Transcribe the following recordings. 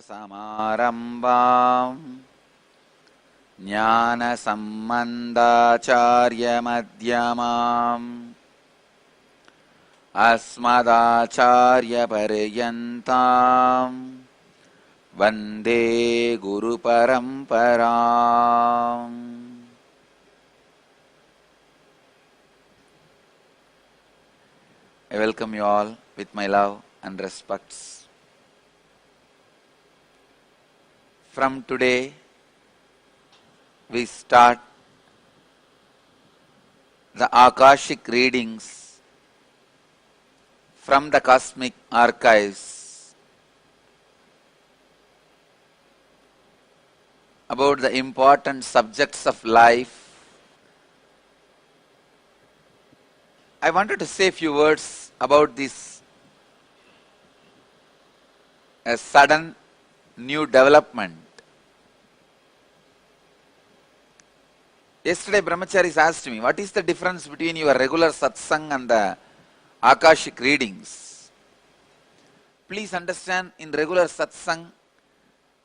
Samarambam Jnana Sambandacharya Madhyamam Asmadacharya Paryantam Vande Guru Paramparam. I welcome you all with my love and respects. From today, we start the Akashic Readings from the Cosmic Archives about the important subjects of life. I wanted to say a few words about this a sudden new development. Yesterday, Brahmacharis asked me, what is the difference between your regular satsang and the Akashic readings? Please understand, in regular satsang,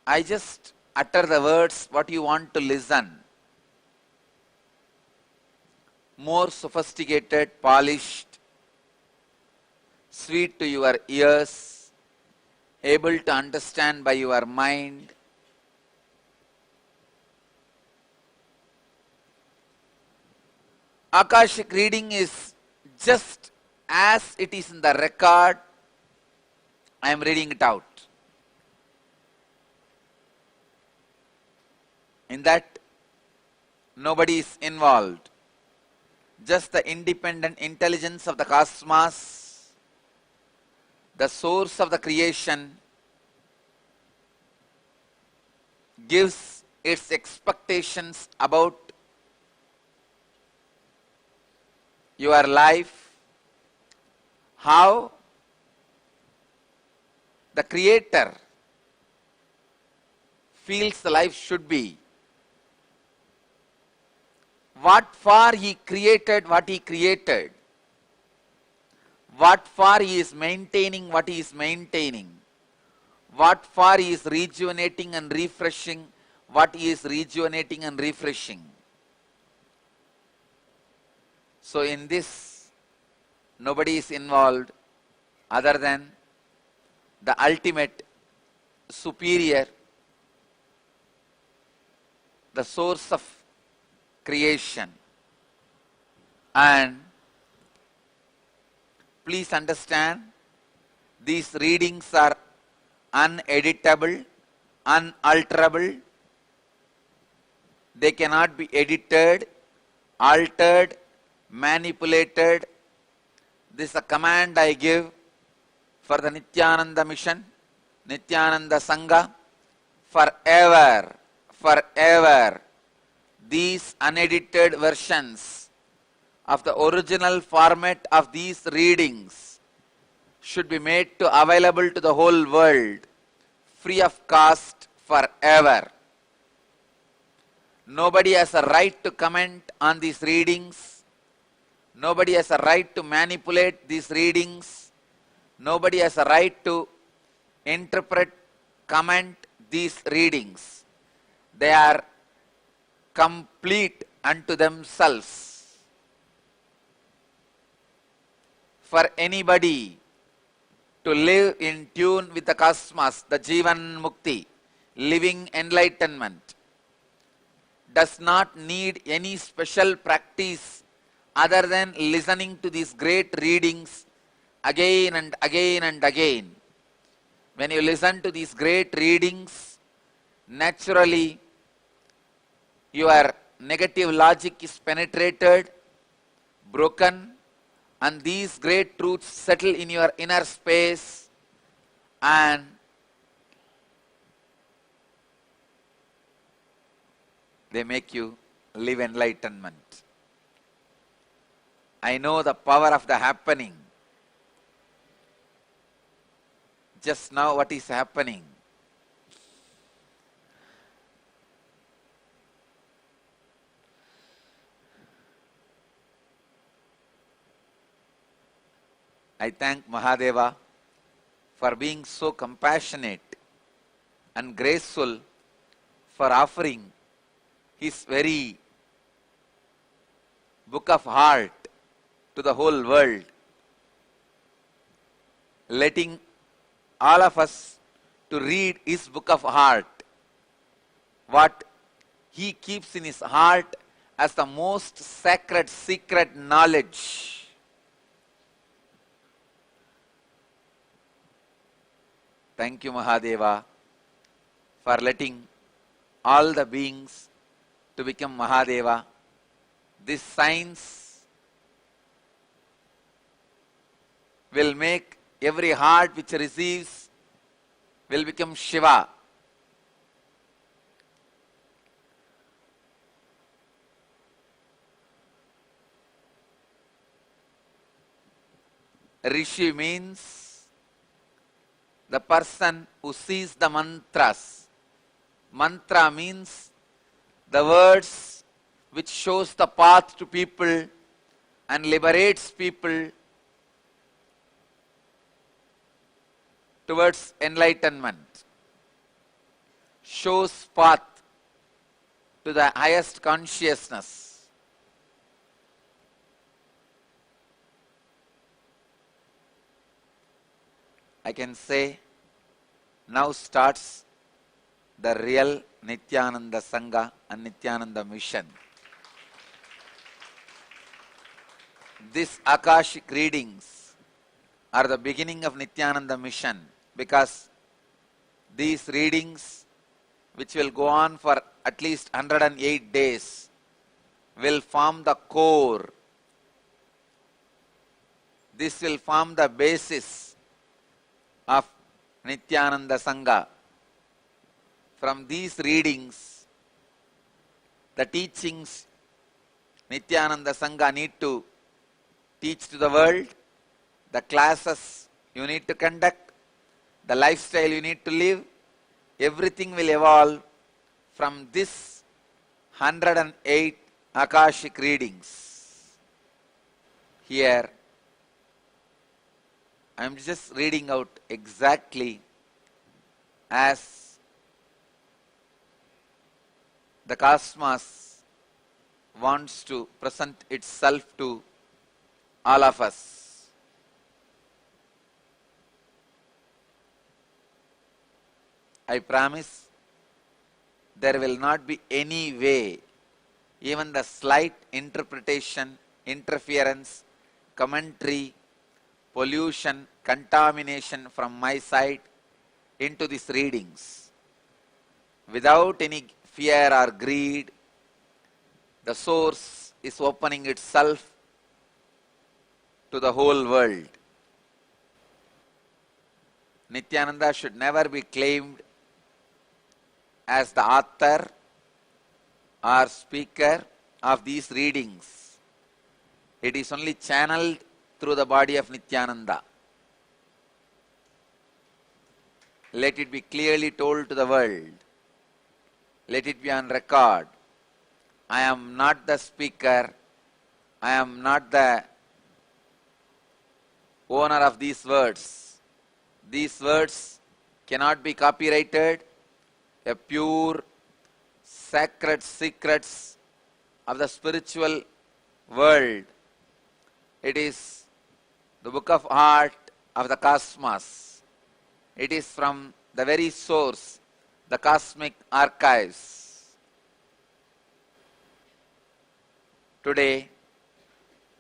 I just utter the words what you want to listen. More sophisticated, polished, sweet to your ears, able to understand by your mind. Akashic reading is just as it is in the record, I am reading it out. In that, nobody is involved. Just the independent intelligence of the cosmos, the source of the creation, gives its expectations about your life, how the Creator feels the life should be, what for He created what He created, what for He is maintaining what He is maintaining, what for He is rejuvenating and refreshing what He is rejuvenating and refreshing. So in this, nobody is involved other than the ultimate, superior, the source of creation. And please understand, these readings are uneditable, unalterable. They cannot be edited, altered, manipulated. This is a command I give for the Nithyananda mission, Nithyananda Sangha, forever, forever. These unedited versions of the original format of these readings should be made to available to the whole world, free of cost, forever. Nobody has a right to comment on these readings. Nobody has a right to manipulate these readings. Nobody has a right to interpret, comment these readings. They are complete unto themselves. For anybody to live in tune with the cosmos, the Jivan Mukti, living enlightenment, does not need any special practice other than listening to these great readings again and again and again. When you listen to these great readings, naturally your negative logic is penetrated, broken, and these great truths settle in your inner space, and they make you live enlightenment. I know the power of the happening. Just now what is happening? I thank Mahadeva for being so compassionate and graceful for offering his very book of heart to the whole world, letting all of us to read his book of heart, what he keeps in his heart as the most sacred secret knowledge. Thank you, Mahadeva, for letting all the beings to become Mahadeva. This science will make every heart which receives will become Shiva. Rishi means the person who sees the mantras. Mantra means the words which shows the path to people and liberates people towards enlightenment, shows path to the highest consciousness. I can say now starts the real Nithyananda Sangha and Nithyananda mission. These Akashic Readings are the beginning of Nithyananda mission, because these readings, which will go on for at least 108 days, will form the core. This will form the basis of Nithyananda Sangha. From these readings, the teachings Nithyananda Sangha need to teach to the world, the classes you need to conduct, the lifestyle you need to live, everything will evolve from this 108 Akashic Readings. Here, I am just reading out exactly as the cosmos wants to present itself to all of us. I promise there will not be any way, even the slight interpretation, interference, commentary, pollution, contamination from my side into these readings. Without any fear or greed, the source is opening itself to the whole world. Nithyananda should never be claimed as the author or speaker of these readings. It is only channeled through the body of Nithyananda. Let it be clearly told to the world. Let it be on record. I am not the speaker. I am not the owner of these words. These words cannot be copyrighted. A pure, sacred secrets of the spiritual world. It is the book of heart of the cosmos. It is from the very source, the cosmic archives. Today,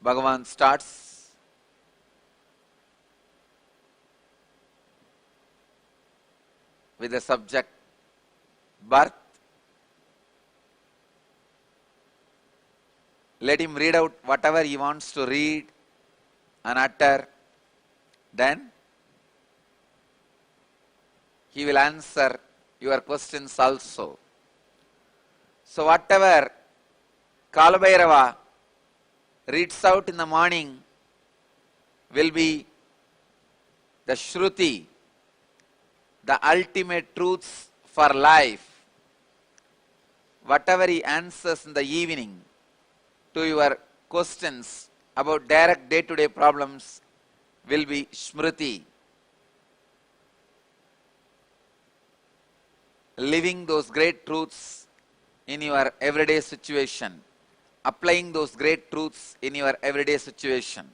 Bhagavan starts with the subject birth. Let him read out whatever he wants to read and utter. Then he will answer your questions also. So whatever Kalabhairava reads out in the morning will be the Shruti, the ultimate truths for life. Whatever he answers in the evening to your questions about direct day-to-day problems will be Smriti. living those great truths in your everyday situation, applying those great truths in your everyday situation.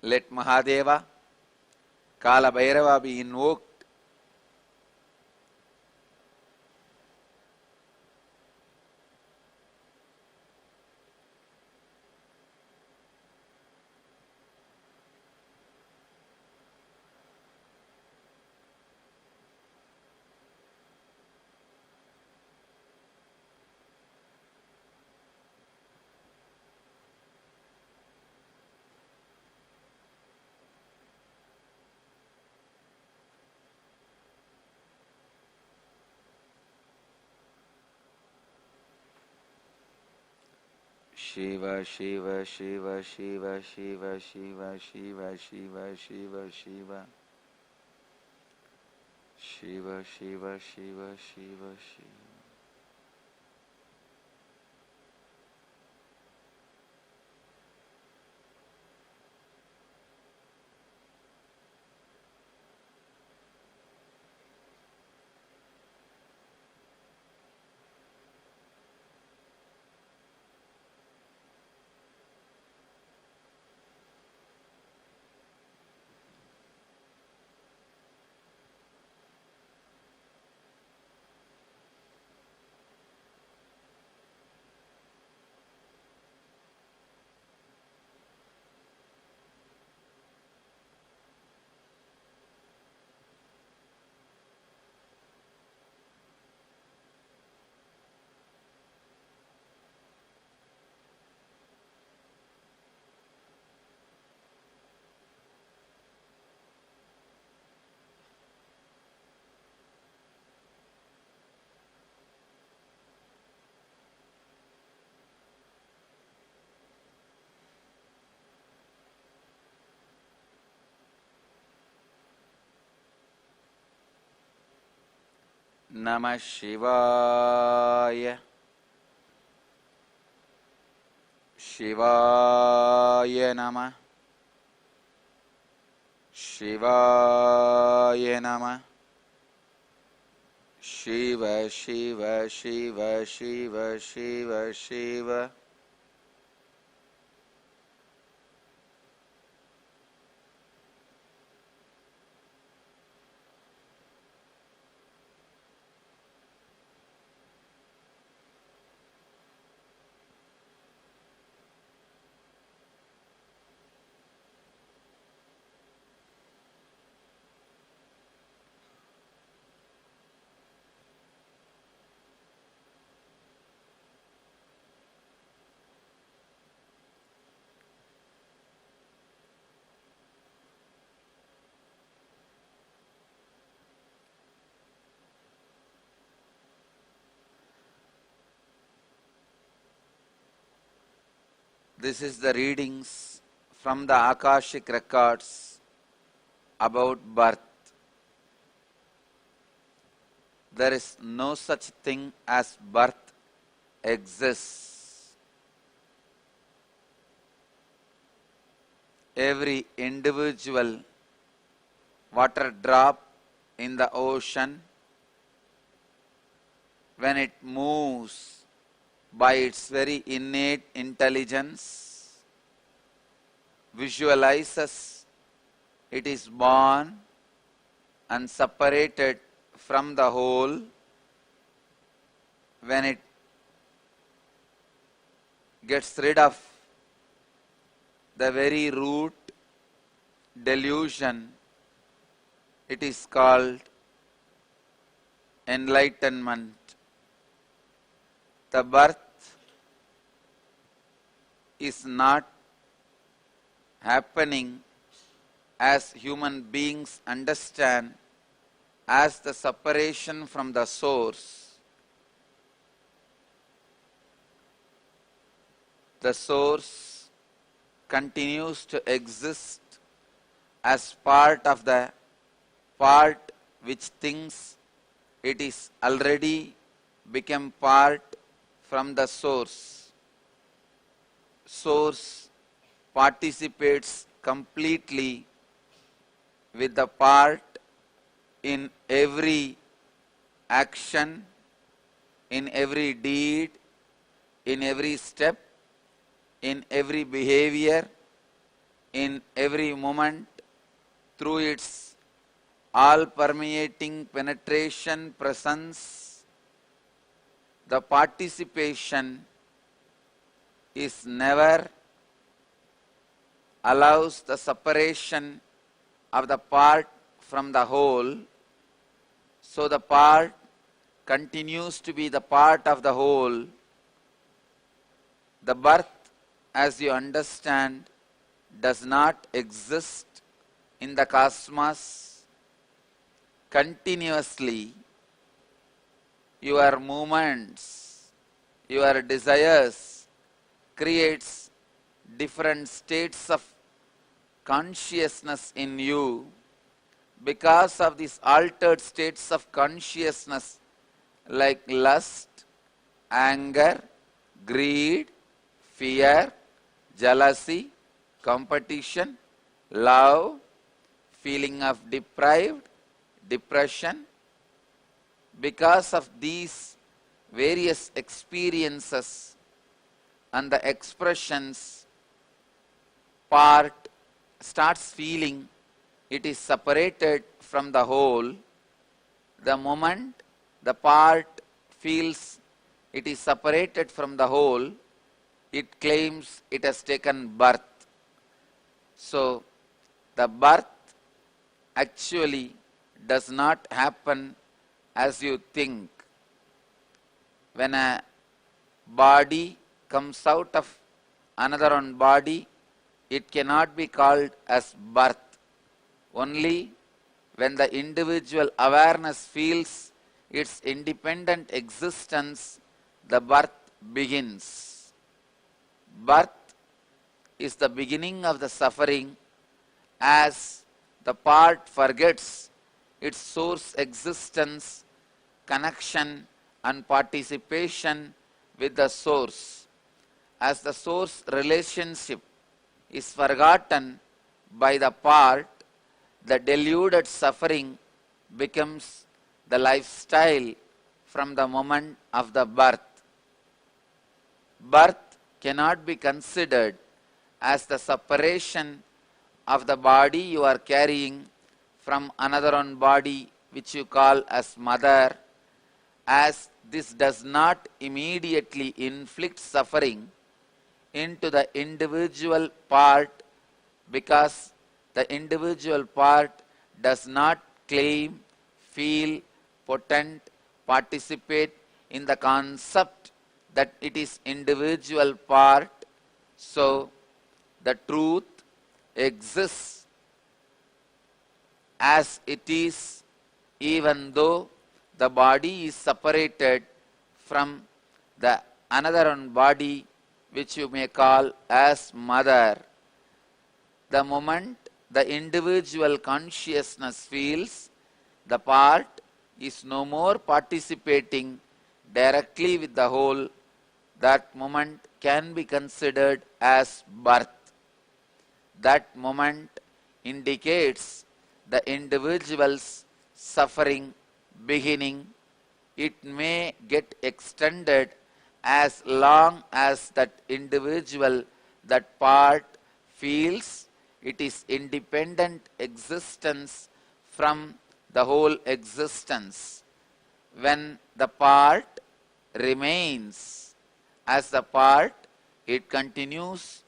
Let Mahadeva, Kalabhairava be invoked. Shiva, Shiva, Shiva, Shiva, Shiva, Shiva, Shiva, Shiva, Shiva, Shiva. Shiva, Shiva, Shiva, Shiva, Shiva. Namah Shivaya. Shivaya Namah. Shivaya Namah. Shiva, Shiva, Shiva, Shiva, Shiva, Shiva. This is the readings from the Akashic records about birth. There is no such thing as birth exists. Every individual water drop in the ocean, when it moves by its very innate intelligence, visualizes it is born and separated from the whole. When it gets rid of the very root delusion, it is called enlightenment. The birth is not happening as human beings understand as the separation from the source. The source continues to exist as part of the part which thinks it is already become part from the source. Source participates completely with the part in every action, in every deed, in every step, in every behavior, in every moment, through its all-permeating penetration presence. The participation is never allows the separation of the part from the whole, so the part continues to be the part of the whole. The birth, as you understand, does not exist in the cosmos. Continuously, your movements, your desires creates different states of consciousness in you. Because of these altered states of consciousness like lust, anger, greed, fear, jealousy, competition, love, feeling of deprived, depression, because of these various experiences and the expressions, part starts feeling it is separated from the whole. The moment the part feels it is separated from the whole, it claims it has taken birth. So, the birth actually does not happen as you think. When a body comes out of another one body, it cannot be called as birth. Only when the individual awareness feels its independent existence, the birth begins. Birth is the beginning of the suffering, as the part forgets its source existence, connection and participation with the source. As the source relationship is forgotten by the part, the deluded suffering becomes the lifestyle from the moment of the birth. Birth cannot be considered as the separation of the body you are carrying from another one body which you call as mother, as this does not immediately inflict suffering into the individual part, because the individual part does not claim, feel, potent, participate in the concept that it is individual part. So, the truth exists as it is, even though the body is separated from the another one body which you may call as mother. The moment the individual consciousness feels the part is no more participating directly with the whole, that moment can be considered as birth. That moment indicates the individual's suffering beginning. It may get extended as long as that individual, that part, feels it is independent existence from the whole existence. When the part remains as the part, it continues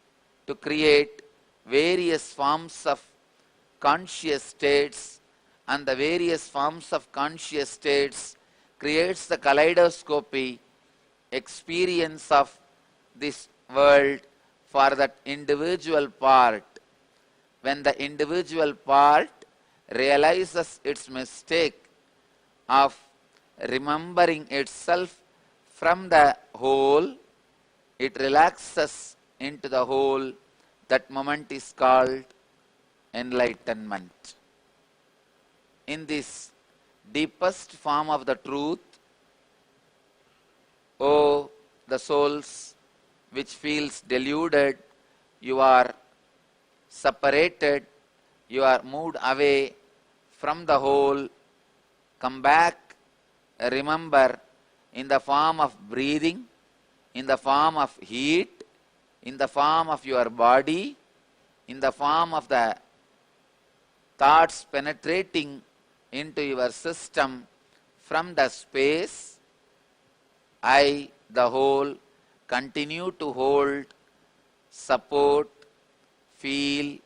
to create various forms of conscious states, and the various forms of conscious states creates the kaleidoscopic experience of this world for that individual part. When the individual part realizes its mistake of remembering itself from the whole, it relaxes into the whole. That moment is called enlightenment. In this deepest form of the truth, O the souls which feels deluded, you are separated, you are moved away from the whole, come back, remember, in the form of breathing, in the form of heat, in the form of your body, in the form of the thoughts penetrating into your system from the space. I, the whole, continue to hold, support, feel,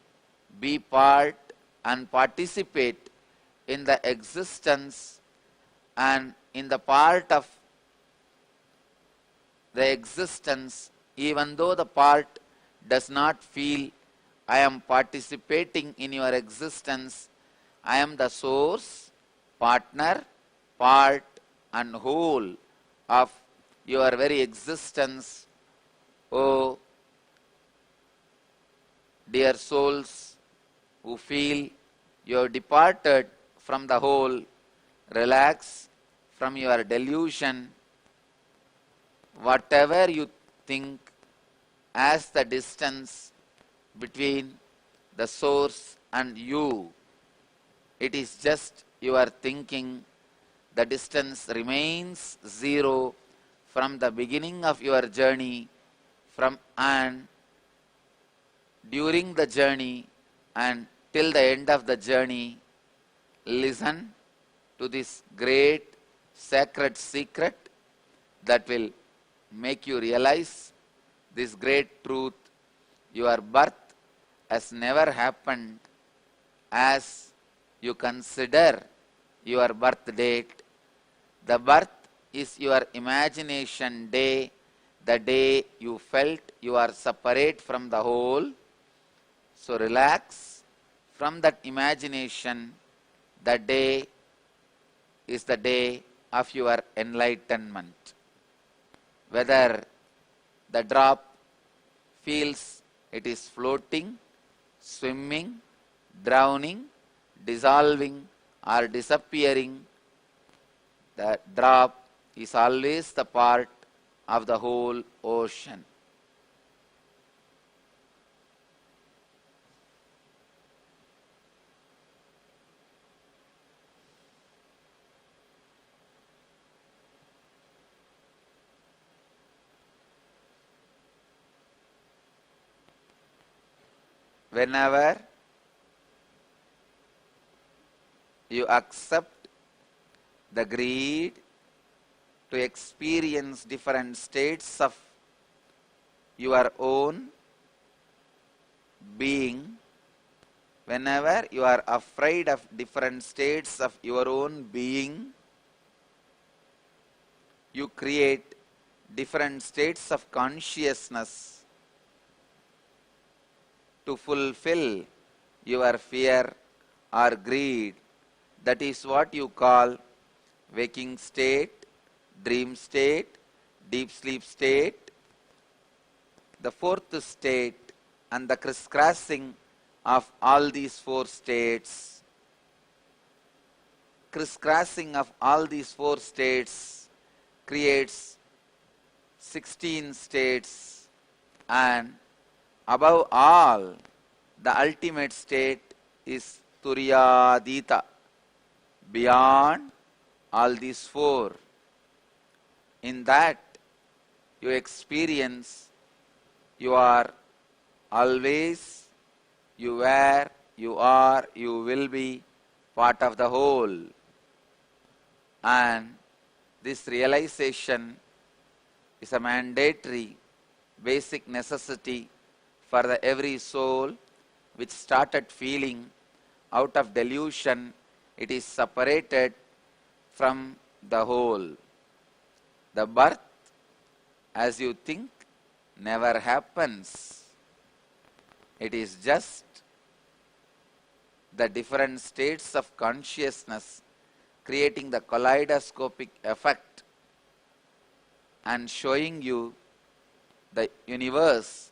be part and participate in the existence and in the part of the existence, even though the part does not feel I am participating in your existence. I am the source, partner, part and whole of your very existence. Oh, dear souls who feel you have departed from the whole, relax from your delusion. Whatever you think as the distance between the source and you, it is just your thinking. The distance remains zero from the beginning of your journey, from and during the journey and till the end of the journey. Listen to this great sacred secret that will make you realize this great truth. Your birth has never happened as you consider your birth date. The birth is your imagination day, the day you felt you are separate from the whole. So relax from that imagination. The day is the day of your enlightenment. Whether the drop feels it is floating, swimming, drowning, dissolving or disappearing, the drop is always the part of the whole ocean. Whenever you accept the greed to experience different states of your own being, whenever you are afraid of different states of your own being, you create different states of consciousness to fulfill your fear or greed. That is what you call waking state, dream state, deep sleep state, the fourth state, and the crisscrossing of all these four states. Crisscrossing of all these four states creates 16 states, and above all, the ultimate state is Turyadita, beyond all these four. In that you experience you are always, you were, you are, you will be part of the whole. And this realization is a mandatory, basic necessity for the every soul which started feeling out of delusion it is separated from the whole. The birth, as you think, never happens. It is just the different states of consciousness creating the kaleidoscopic effect and showing you the universe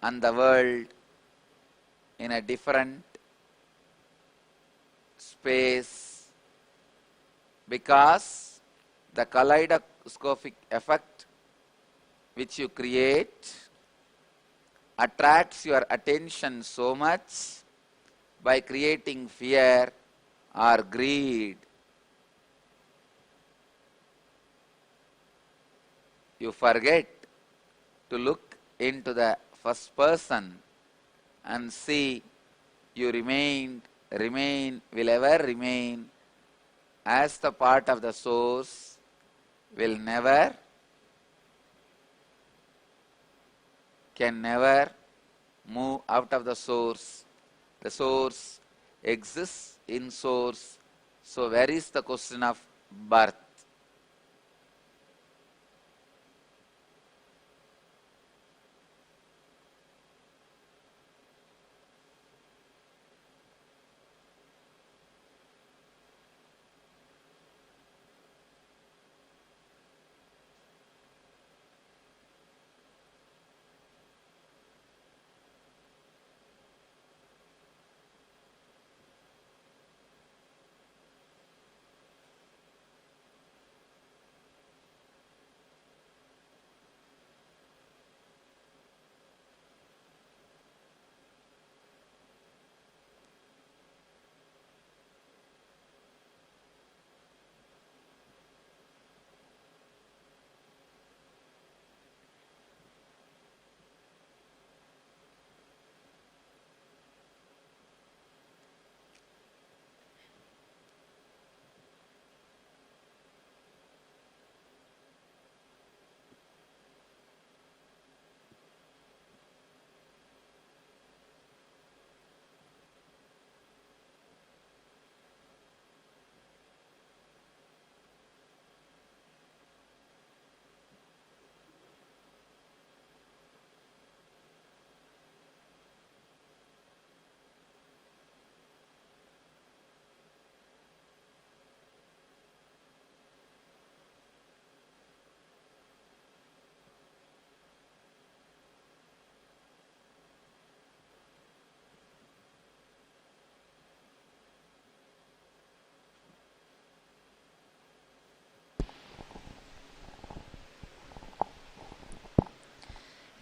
and the world in a different space, because the kaleidoscopic effect which you create attracts your attention so much by creating fear or greed. You forget to look into the first person and see you will ever remain as the part of the source, can never move out of the source. The source exists in source. So where is the question of birth?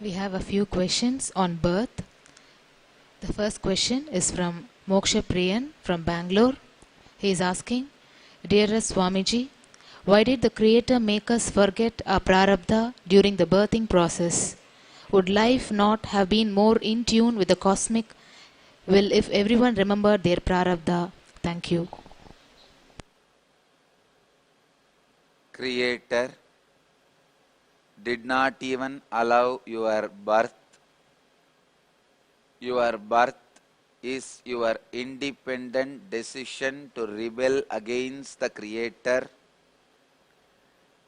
We have a few questions on birth. The first question is from Moksha Priyan from Bangalore. He is asking, Dearest Swamiji, why did the Creator make us forget our prarabdha during the birthing process? Would life not have been more in tune with the cosmic will if everyone remembered their prarabdha? Thank you. Creator did not even allow your birth. Your birth is your independent decision to rebel against the Creator,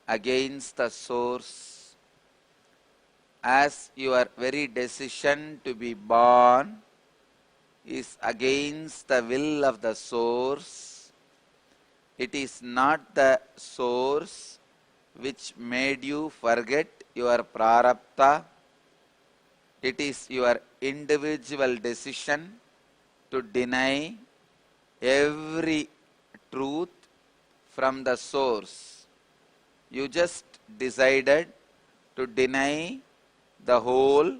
against the source. As your very decision to be born is against the will of the source, it is not the source which made you forget your prarabdha. It is your individual decision to deny every truth from the source. You just decided to deny the whole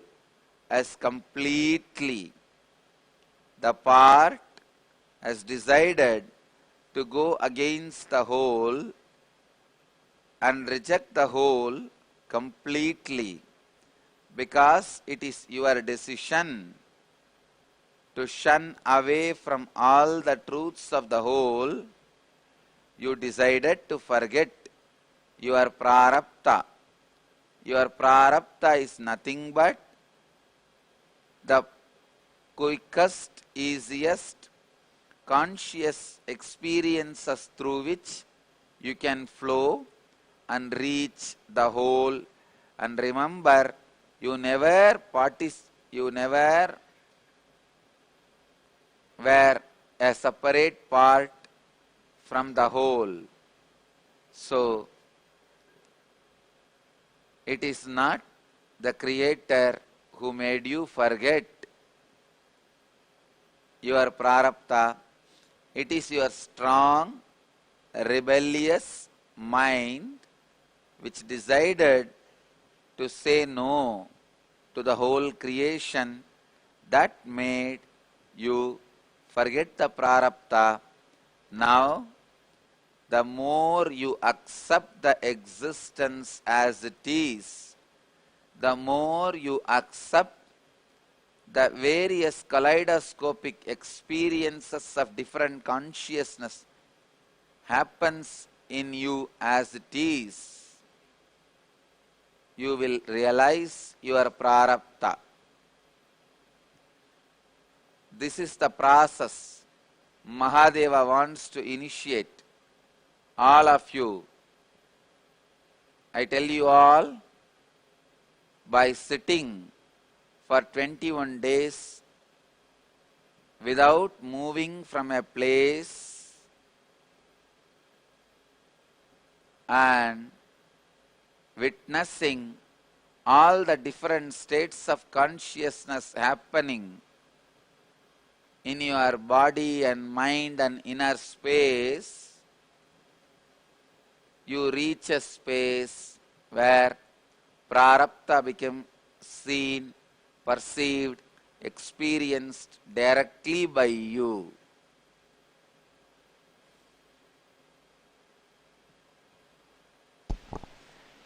as completely. The part has decided to go against the whole and reject the whole completely, because it is your decision to shun away from all the truths of the whole. You decided to forget your prarabdha. Your prarabdha is nothing but the quickest, easiest, conscious experiences through which you can flow and reach the whole. And remember, you never were a separate part from the whole. So, it is not the Creator who made you forget your prarabdha. It is your strong, rebellious mind which decided to say no to the whole creation that made you Forget the prarabdha. Now, the more you accept the existence as it is, the more you accept the various kaleidoscopic experiences of different consciousness happens in you as it is, you will realize your prarabdha. This is the process Mahadeva wants to initiate all of you. I tell you all, by sitting for 21 days without moving from a place and witnessing all the different states of consciousness happening in your body and mind and inner space, you reach a space where prarabdha becomes seen, perceived, experienced directly by you.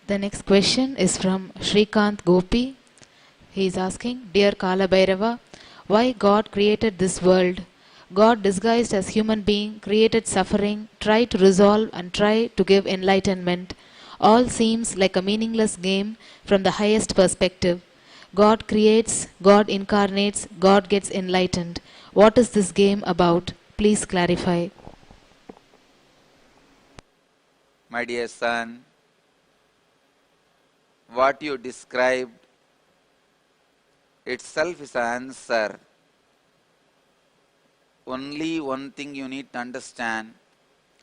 The next question is from Shrikant Gopi. He is asking, Dear Kalabhairava, why God created this world? God disguised as human being, created suffering, tried to resolve and try to give enlightenment. All seems like a meaningless game from the highest perspective. God creates, God incarnates, God gets enlightened. What is this game about? Please clarify. My dear son, what you described itself is an answer. Only one thing you need to understand.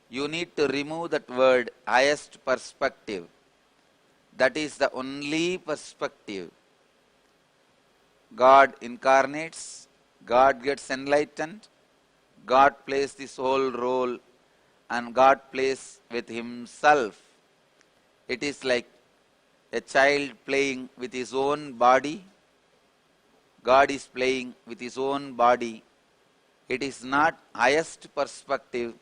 You need to remove that word, highest perspective. That is the only perspective. God incarnates, God gets enlightened, God plays this whole role, and God plays with himself. It is like a child playing with his own body. God is playing with his own body. It is not highest perspective.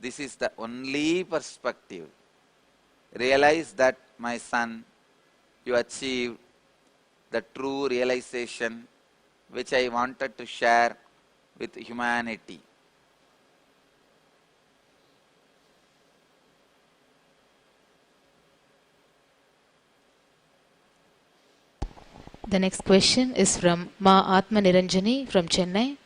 This is the only perspective. Realize that, my son, you achieved the true realization which I wanted to share with humanity. The next question is from Ma Atma Niranjani from Chennai.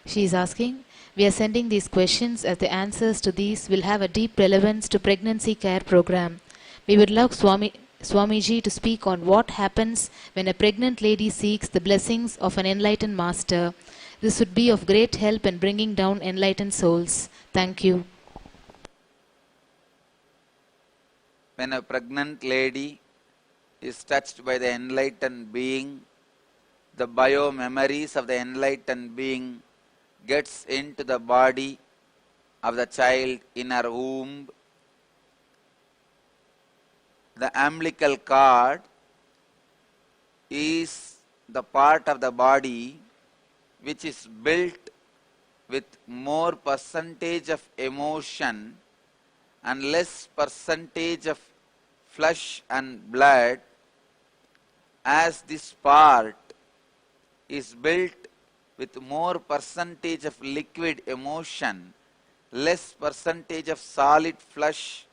She is asking, we are sending these questions as the answers to these will have a deep relevance to pregnancy care program. We would love Swamiji to speak on what happens when a pregnant lady seeks the blessings of an enlightened master. This would be of great help in bringing down enlightened souls. Thank you. When a pregnant lady is touched by the enlightened being, the bio-memories of the enlightened being gets into the body of the child in her womb. The umbilical cord is the part of the body which is built with more percentage of emotion and less percentage of flesh and blood. As this part is built with more percentage of liquid emotion, less percentage of solid flesh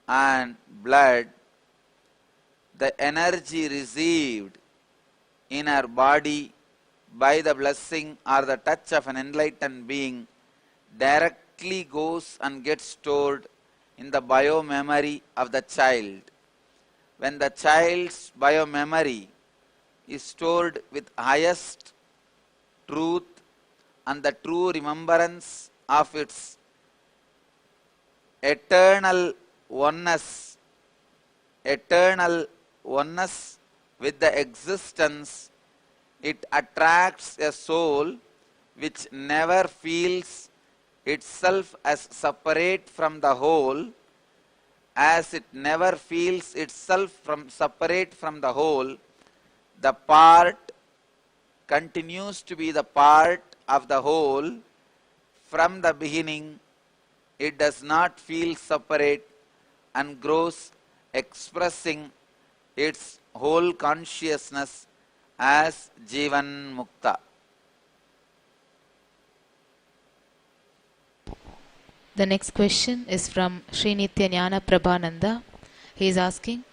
and blood, the energy received in our body by the blessing or the touch of an enlightened being directly goes and gets stored in the bio-memory of the child. When the child's bio-memory is stored with highest truth and the true remembrance of its eternal oneness with the existence, it attracts a soul which never feels itself as separate from the whole. As it never feels itself separate from the whole, the part continues to be the part of the whole from the beginning, it does not feel separate and grows, expressing its whole consciousness as Jivan Mukta. The next question is from Sri Nithyananda Prabhananda. He is asking,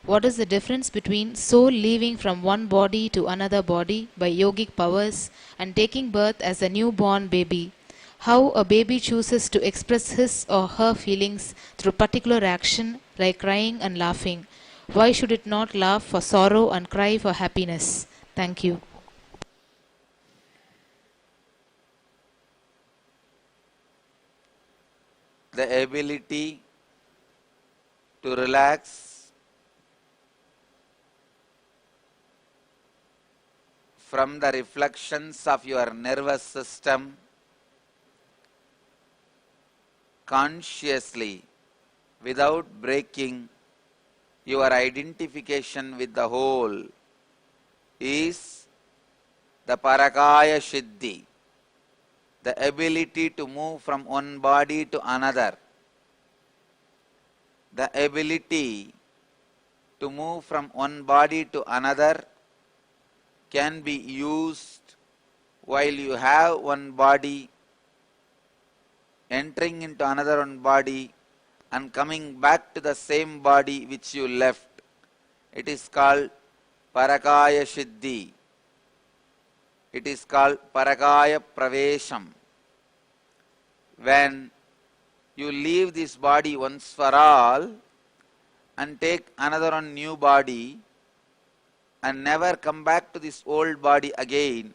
what is the difference between soul leaving from one body to another body by yogic powers and taking birth as a newborn baby? How a baby chooses to express his or her feelings through particular action like crying and laughing. Why should it not laugh for sorrow and cry for happiness? Thank you. The ability to relax from the reflections of your nervous system consciously without breaking your identification with the whole is the Parakaya Siddhi. The ability to move from one body to another. The ability to move from one body to another can be used while you have one body, entering into another one body and coming back to the same body which you left. It is called Parakaya Siddhi. It is called Parakaya Pravesham. When you leave this body once for all and take another one new body and never come back to this old body again,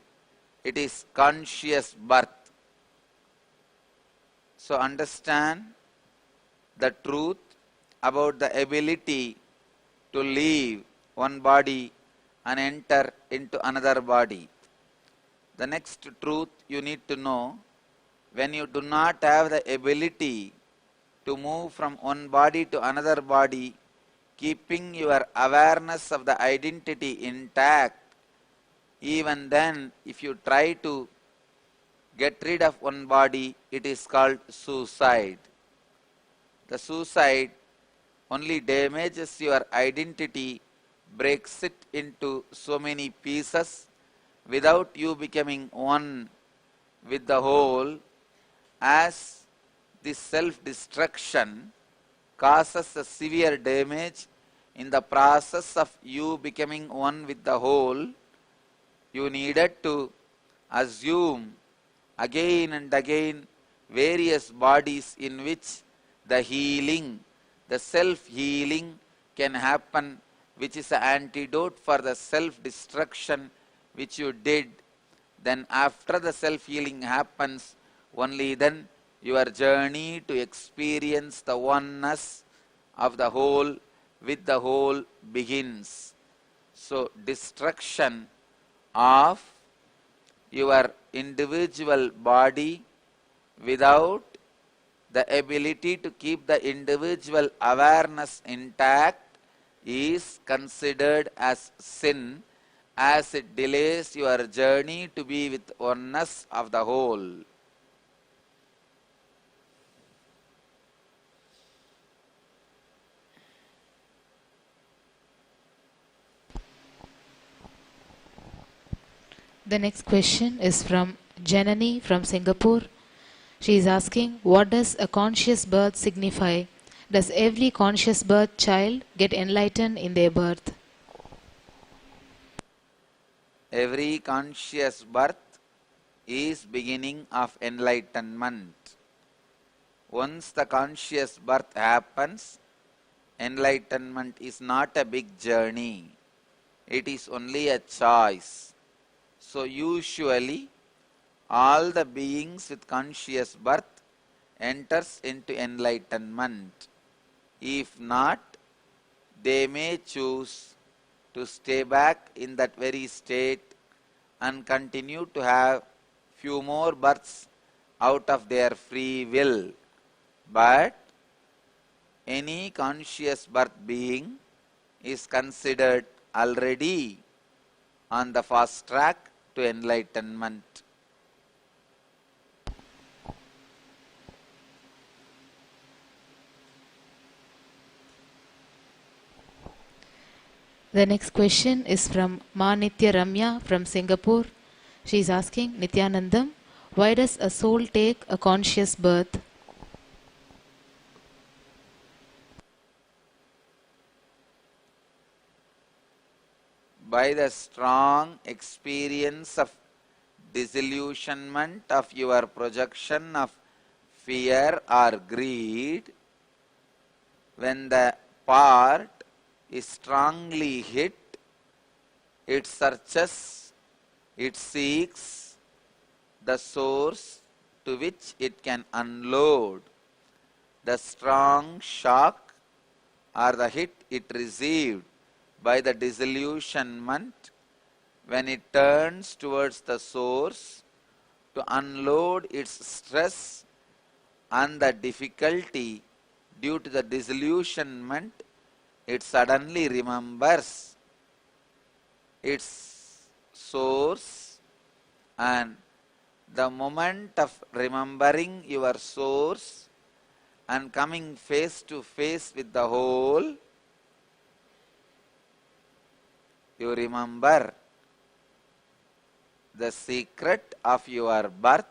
it is conscious birth. So understand the truth about the ability to leave one body and enter into another body. The next truth you need to know, when you do not have the ability to move from one body to another body, keeping your awareness of the identity intact, even then if you try to get rid of one body, it is called suicide. The suicide only damages your identity, breaks it into so many pieces without you becoming one with the whole, as this self-destruction causes a severe damage in the process of you becoming one with the whole. You needed to assume again and again various bodies in which the healing, the self-healing can happen, which is an antidote for the self-destruction which you did. Then after the self-healing happens, only then your journey to experience the oneness of the whole with the whole begins. So destruction of your individual body without the ability to keep the individual awareness intact is considered as sin, as it delays your journey to be with oneness of the whole. The next question is from Janani from Singapore. She is asking, what does a conscious birth signify? Does every conscious birth child get enlightened in their birth? Every conscious birth is beginning of enlightenment. Once the conscious birth happens, enlightenment is not a big journey. It is only a choice. So usually all the beings with conscious birth enters into enlightenment. If not, they may choose to stay back in that very state and continue to have few more births out of their free will. But any conscious birth being is considered already on the fast track to enlightenment. The next question is from Ma Nitya Ramya from Singapore. She is asking, Nithyanandam, why does a soul take a conscious birth? By the strong experience of disillusionment of your projection of fear or greed, when the part is strongly hit, it searches, it seeks the source to which it can unload the strong shock or the hit it received by the disillusionment. When it turns towards the source to unload its stress and the difficulty due to the disillusionment, it suddenly remembers its source, and the moment of remembering your source and coming face to face with the whole, you remember the secret of your birth,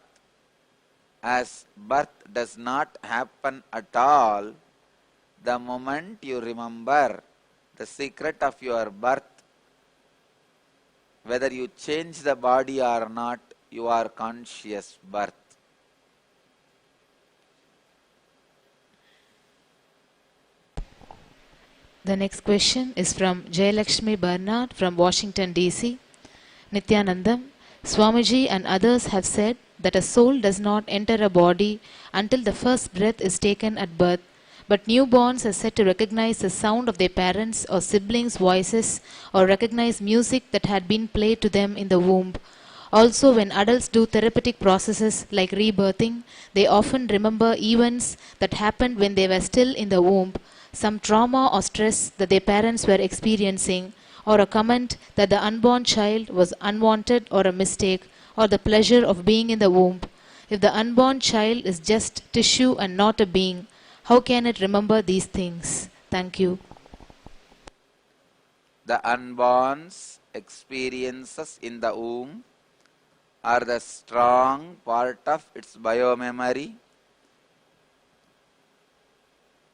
as birth does not happen at all. The moment you remember the secret of your birth, whether you change the body or not, you are conscious birth. The next question is from Jayalakshmi Bernard from Washington DC. Nithyanandam, Swamiji and others have said that a soul does not enter a body until the first breath is taken at birth, but newborns are said to recognize the sound of their parents' or siblings' voices or recognize music that had been played to them in the womb. Also, when adults do therapeutic processes like rebirthing, they often remember events that happened when they were still in the womb, some trauma or stress that their parents were experiencing, or a comment that the unborn child was unwanted or a mistake, or the pleasure of being in the womb. If the unborn child is just tissue and not a being, how can it remember these things? Thank you. The unborn's experiences in the womb are the strong part of its biomemory.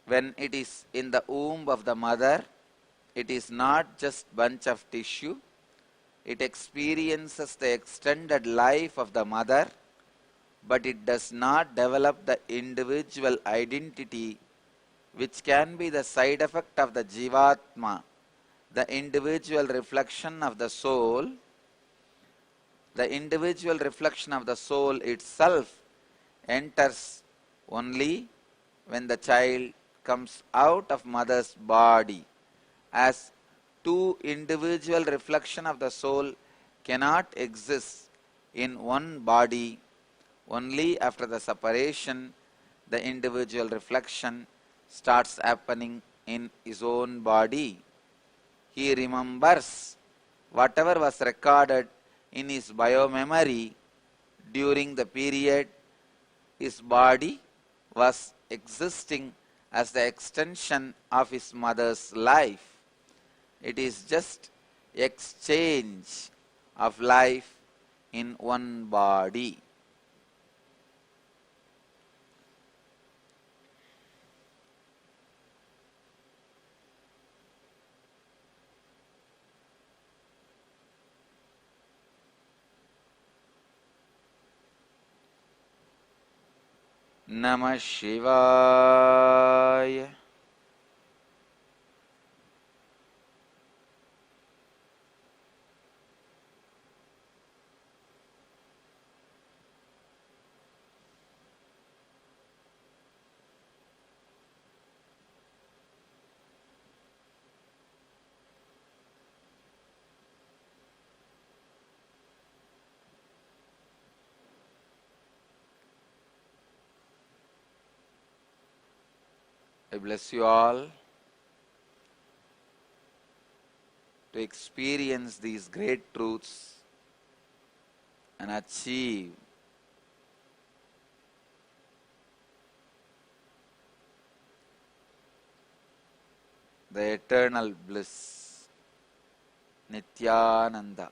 When it is in the womb of the mother, it is not just bunch of tissue. It experiences the extended life of the mother, but it does not develop the individual identity, which can be the side effect of the Jivatma, the individual reflection of the soul. The individual reflection of the soul itself enters only when the child comes out of mother's body, as two individual reflection of the soul cannot exist in one body. Only after the separation, the individual reflection starts happening in his own body. He remembers whatever was recorded in his biomemory during the period his body was existing as the extension of his mother's life. It is just exchange of life in one body. Namah Shivaya. I bless you all to experience these great truths and achieve the eternal bliss. Nithyananda.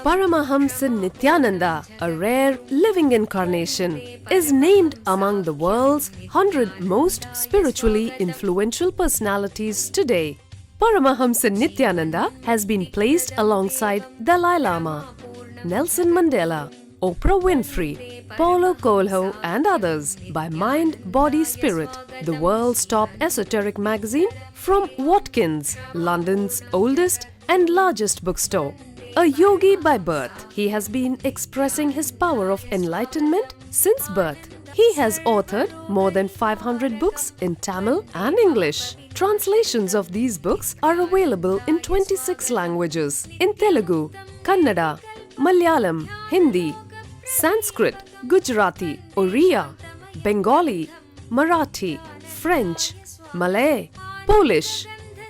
Paramahamsa Nithyananda, a rare living incarnation, is named among the world's 100 most spiritually influential personalities today. Paramahamsa Nithyananda has been placed alongside Dalai Lama, Nelson Mandela, Oprah Winfrey, Paulo Coelho and others by Mind, Body, Spirit, the world's top esoteric magazine from Watkins, London's oldest and largest bookstore. A yogi by birth, he has been expressing his power of enlightenment since birth. He has authored more than 500 books in Tamil and English. Translations of these books are available in 26 languages in Telugu, Kannada, Malayalam, Hindi, Sanskrit, Gujarati, Oriya, Bengali, Marathi, French, Malay, Polish,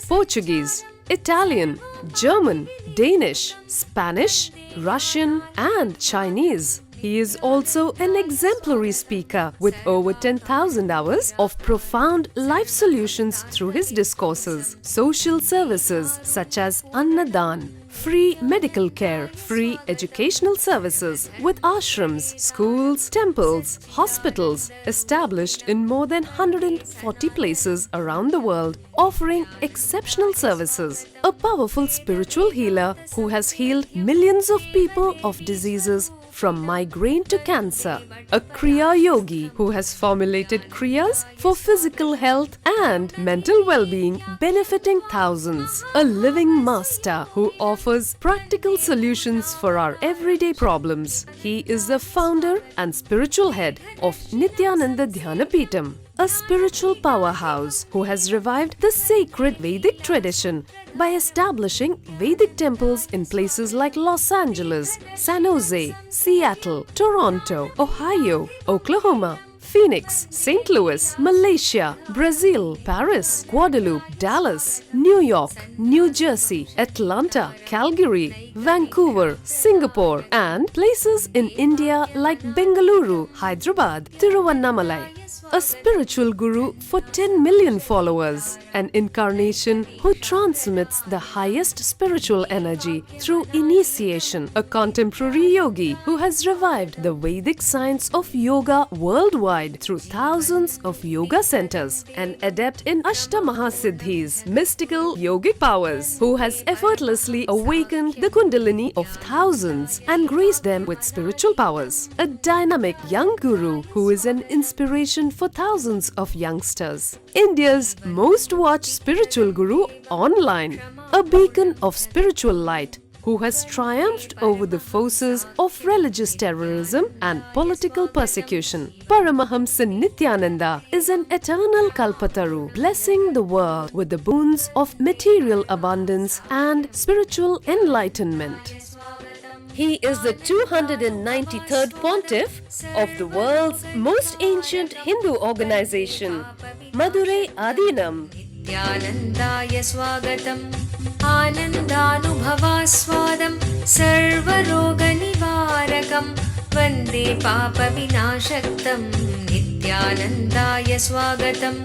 Portuguese, Italian, German, Danish, Spanish, Russian and Chinese. He is also an exemplary speaker with over 10,000 hours of profound life solutions through his discourses. Social services such as Annadan, free medical care, free educational services with ashrams, schools, temples, hospitals established in more than 140 places around the world, offering exceptional services. A powerful spiritual healer who has healed millions of people of diseases from migraine to cancer. A Kriya Yogi who has formulated Kriyas for physical health and mental well-being, benefiting thousands. A living master who offers practical solutions for our everyday problems. He is the founder and spiritual head of Nithyananda Dhyanapeetham, a spiritual powerhouse who has revived the sacred Vedic tradition by establishing Vedic temples in places like Los Angeles, San Jose, Seattle, Toronto, Ohio, Oklahoma, Phoenix, St. Louis, Malaysia, Brazil, Paris, Guadeloupe, Dallas, New York, New Jersey, Atlanta, Calgary, Vancouver, Singapore, and places in India like Bengaluru, Hyderabad, Tiruvannamalai. A spiritual guru for 10 million followers, an incarnation who transmits the highest spiritual energy through initiation, a contemporary yogi who has revived the Vedic science of yoga worldwide through thousands of yoga centers, an adept in Ashtamahasiddhis, mystical yogic powers, who has effortlessly awakened the Kundalini of thousands and graced them with spiritual powers, a dynamic young guru who is an inspiration for thousands of youngsters. India's most watched spiritual guru online, a beacon of spiritual light who has triumphed over the forces of religious terrorism and political persecution. Paramahamsa Nithyananda is an eternal Kalpataru, blessing the world with the boons of material abundance and spiritual enlightenment. He is the 293rd pontiff of the world's most ancient Hindu organization, Madurai Adinam. Nithyanandaya swagatam Anandanubhavaswadam Sarvaroga nivarakam Vande papa vinashaktam Nithyanandaya swagatam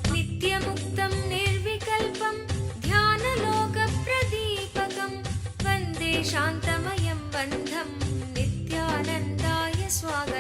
Nityamuktam nirvikalpam Dhyanaloka pradipakam Vande shantamayam Bandham Nithyanandaya swagatam.